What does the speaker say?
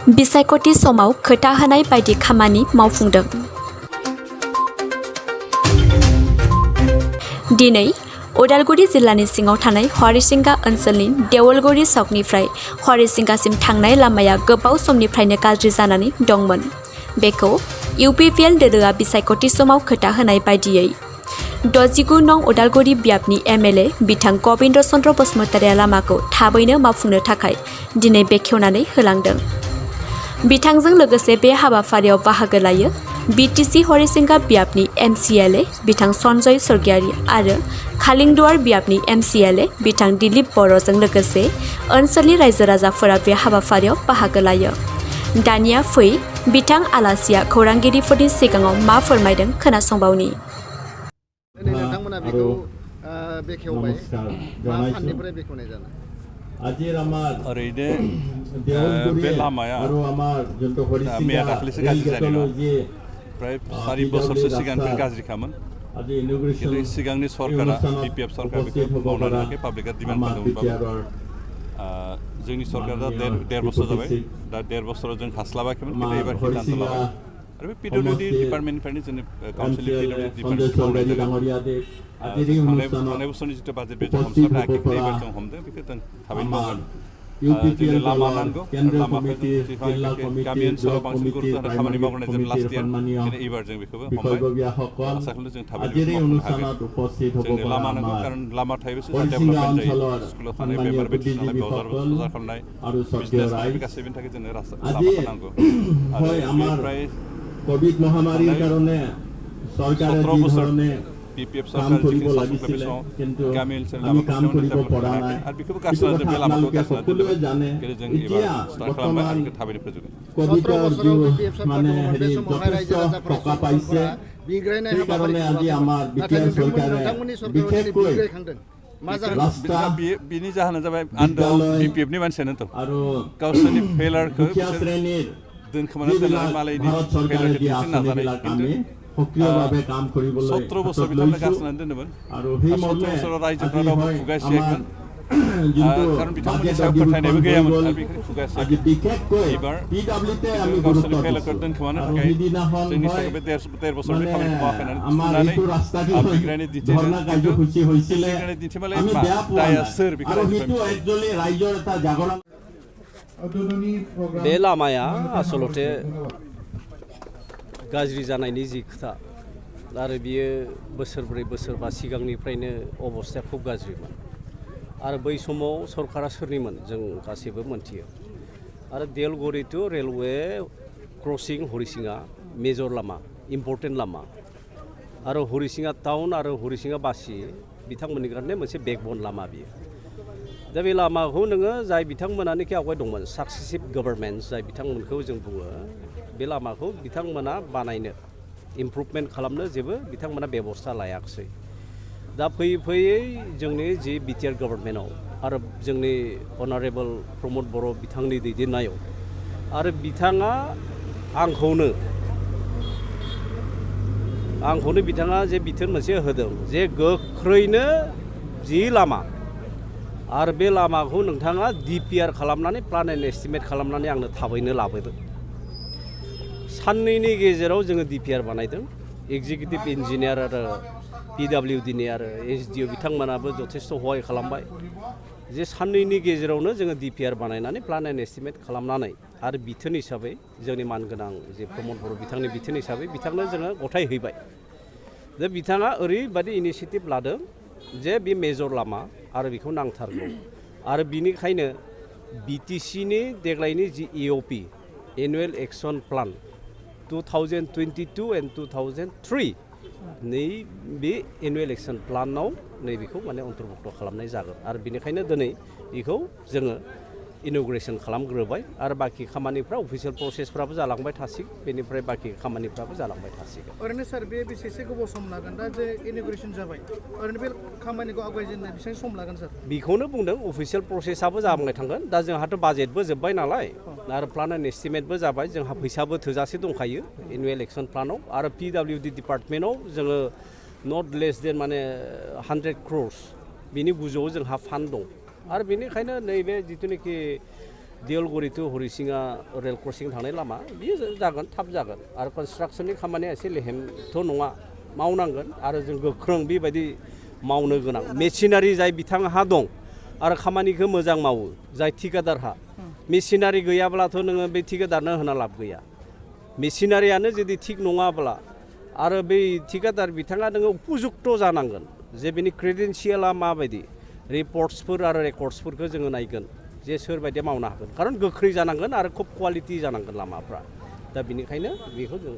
बिसायख'थि समाव खोथा होनाय बायदि खामानि मावफुंदों। दिनै उदालगुरि जिल्लानि सिङाव थानाय हरिसिंगा ओनसोलनि देवलगुरि सकनिफ्राय हरिसिंगासिम थांनाय लामाया गोबाव समनिफ्रायनो गाज्रि जानानै दंमोन। बेखौ इउपिपिएल दोलोआ बिसायख'थि समाव खोथा होनाय बायदियै 69 नं उदालगुरि बियाबनि एमएलए बिथां गबिन्द चन्द्र बसुमतारिया लामाखौ थाबैनो मावफुंनो थाखाय दिनै बेखेवनानै होलांदों। बिथांजों लोगोसे बे हाबाफारियाव बाहागो लायो बिटिसि हरिसिंगा बियाबनि एमसिएलए बिथां सन्जय स्वर्गियारी आरो खालिंदुवार बियाबनि एमसिएलए बिथां दिलीप बर'जों लोगोसे ओनसोलनि रायजो राजाफोरा बे हाबाफारियाव बाहागो लायो। दानिया फै बिथां आलासिया खौरांगिरिफोरनि सिगाङाव मा फोरमायदों खोनासंबावनि। नोंथांमोना बेखौ बेखेवबाय मा फान्डनिफ्राय बेखेवनाय जानाय? ओरैनो बे लामाया मैया दाखालिसो गाज्रि जानाय नङा, प्राय 4 बोसोरसो सिगांनिफ्राय गाज्रिखामोन। खिन्थु सिगांनि सरकारा बिपिएफ सरकार बेखौ मावना होआखै, पाब्लिकआ डिमान्ड खालामदोंमोनबाबो जोंनि सरकारा दा 1.5 बोसोर जाबाय। दा 1.5 बोसोराव जों हास्लाबाखैमोन, खिन्थु एबार खिन्थानो लाबाय। आरो बे पिडब्लिउडि डिपार्टमेन्टनिफ्रायनो जोंनि काउन्सिलनि पिडब्लिउडि डिपार्टमेन्ट मावनाय जादों। थांनाय बोसोरनि जिथु बाजेट बे जों हमस्लाबनो हायाखै, एबार जों हमदों, बेखौ जों थाबैनो मावगोन। जोंनो लामा नांगौ, लामाखौ जों गामि ओनसोलाव बांसिन गुरुत्व होना खामानि मावनाय जों लास्ट इयार, खिन्थु एबार जों बेखौबो हमबाय। आसा खालामो जों थाबैनो मावफुंनो हागोन। जोंनो लामा नांगौ, खारन लामा थायोबासो डेभेलपमेन्ट जायो। स्कुलाव थानाय बेमार बायदिसिना नालाय बाजार खालामनाय, बिजनेस खालामनाय, गासैबोनि थाखाय जोंनो लामाखौ नांगौ। आरो बेनिफ्राय कोविड महामारी कारणे सरकारे 17 बोसोर धरणे बिपिएफ सरकार जिखिनि शासन बे समाव गामि ओनसोलनि लामाखौ डेभेलप खालामनो हायाखै, आरो बेखौबो गारसोना बे लामाखौ गारसोना दोनदोंमोन। खिन्थु जों एबार स्टार्ट खालामबाय आरो बेखौ थाबैनो फोजोबगोन। 17 बोसोराव बिपिएफ सरकार दङमोन, बे समावहाय रायजो राजाफोरा सुबुंफोरा बिग्रायनाय हाबाफारि नुवाखैमोन। नाथाय नोंथांमोननि सरकाराव दिनै बिग्रायखांदों। मा जाहोन? बिनि जाहोना जाबाय आन्दोआव बिपिएफनि मानसियानो दं। गावसोरनि फेलारखौ दोनखोमाना दोननानै मालायनि फेलारखौ दिन्थिनो नाजानाय। खिन्थु 17 बोसोर बिथांमोना गारसोनानै दोनदोंमोन। 17 बोसोराव रायजोफ्रा रावबो खुगासियाखैमोन, खारन बिथांमोननि सायाव फोथायनायबो गैयामोन, आरो बेखौ खुगासियाखै। एबार गावसोरनि फेलारखौ दोनखोमानो थाखाय जोंनि सरकार बे 1.5 बोसोरनि खामानिखौ मावाखै होननानै थुनानै बिग्रायनाय दिन्थिदों। खिन्थु बिग्रायनाय दिन्थिबालाय मा दाया सोर बेखौ बे लामाया आसलते गाज्रि जानायनि जि खोथा, आरो बियो बोसोरब्रै बोसोरबा सिगांनिफ्रायनो अबस्थाया खुब गाज्रिमोन। आरो बै समाव सरकारा सोरनिमोन जों गासैबो मोनथियो। आरो देवलगुरि टु रेलवे क्रसिं हरिसिंगा मेजर लामा, इम्पर्टेन्ट लामा, आरो हरिसिंगा टाउन आरो हरिसिंगा बासि बिथांमोननि थाखाय मोनसे बेकबन लामा बियो। दा बे लामाखौ नोङो जाय बिथांमोनानोखि आवगाय दंमोन साक्सेसिभ गभर्नमेन्ट, जाय बिथांमोनखौ जों बुङो, बे लामाखौ बिथांमोना बानायनो इमप्रुभमेन्ट खालामनो जेबो बिथांमोना बेबस्था लायाखिसै। दा फैयै फैयै जोंनि जि बिटिआर गभर्नमेन्टआव आरो जोंनि अनारेबल प्रमद बर' बिथांनि दैदेननायाव, आरो बिथाङा आंखौनो बिथाङा जे बिथोन मोनसे होदों जे गोख्रैनो जि लामा आरो बे लामाखौ नोंथाङा डिपिआर खालामनानै प्लान एन्ड एस्टिमेट खालामनानै आंनो थाबैनो लाबोदों। साननैनि गेजेराव जोङो डिपिआर बानायदों। एक्जिकिउटिभ इन्जिनियार आरो पिडब्लिउडिनि आरो एसडिअ बिथांमोनाबो जथेस्थ' सहाय खालामबाय जे साननैनि गेजेरावनो जोङो डिपिआर बानायनानै प्लान एन्ड एस्टिमेट खालामनानै आरो बिथोन हिसाबै जोंनि मानगोनां जे प्रमद बर' बिथांनि बिथोन हिसाबै बिथांनो जोङो गथायहैबाय। दा बिथाङा ओरैबायदि इनिसियेटिभ लादों जे बे मेजर लामा आरो बेखौ नांथारगौ, आरो बिनिखायनो बिटिसिनि देग्लायनि जि इअपि एनुवेल एक्सन प्लान 2022 एन्ड 2003 नै बे एनुवेल एक्सन प्लानाव नैबेखौ माने अन्तर्भुक्त खालामनाय जागोन। आरो बेनिखायनो दिनै बेखौ जोङो इन'ग्रेसन खालामग्रोबाय, आरो बाखि खामानिफ्रा अफिसियेल प्रसेसफ्राबो जालांबाय थासिगोन, बेनिफ्राय बाखि खामानिफ्राबो जालांबाय थासिगोन। ओरैनो सार बे बेसेसो गोबाव सम लागोन? दा जे इन'ग्रेसन जाबाय, ओरैनो बे खामानिखौ आवगायजेननो बेसेबां सम लागोन सार? बेखौनो बुंदों, अफिसियेल प्रसेसआबो जालांबाय थांगोन। दा जोंहाथ' बाजेटबो जोब्बाय नालाय, आरो प्लान एन्ड एस्टिमेटबो जाबाय, जोंहा फैसाबो थोजासे दंखायो एनुवेल एक्सन प्लानाव, आरो पिडब्लिउडि डिपार्टमेन्टआव जोङो नट लेस देन माने 100 crores बिनि गोजौआव जोंहा फान्ड दं। आरो बेनिखायनो नैबे जिथुनाखि देवलगुरि टु हरिसिङा रेल क्रसिं थांनाय लामा बियो जागोन थाब जागोन आरो कनस्ट्राक्सननि खामानिया एसे लेहेमथ' नङा मावनांगोन आरो जों गोख्रों बेबायदि मावनो गोनां मेसिनारि जाय बिथांहा दं आरो खामानिखौ मोजां मावो जाय थिकादारहा मेसिनारि गैयाब्लाथ' नोङो बे थिकादारनो होना लाब गैया मेसिनारियानो जुदि थिग नङाब्ला आरो बै थिकादार बिथाङा नोङो उपयुक्त जानांगोन जे बिनि क्रेडेन्सियेला माबायदि रिपर्ट्सफोर आरो रेकर्ड्सफोरखौ जोङो नायगोन जे सोरबायदि मावनो हागोन खारन गोख्रै जानांगोन आरो खुब क्वालिटि जानांगोन लामाफ्रा दा बिनिखायनो बेखौ जों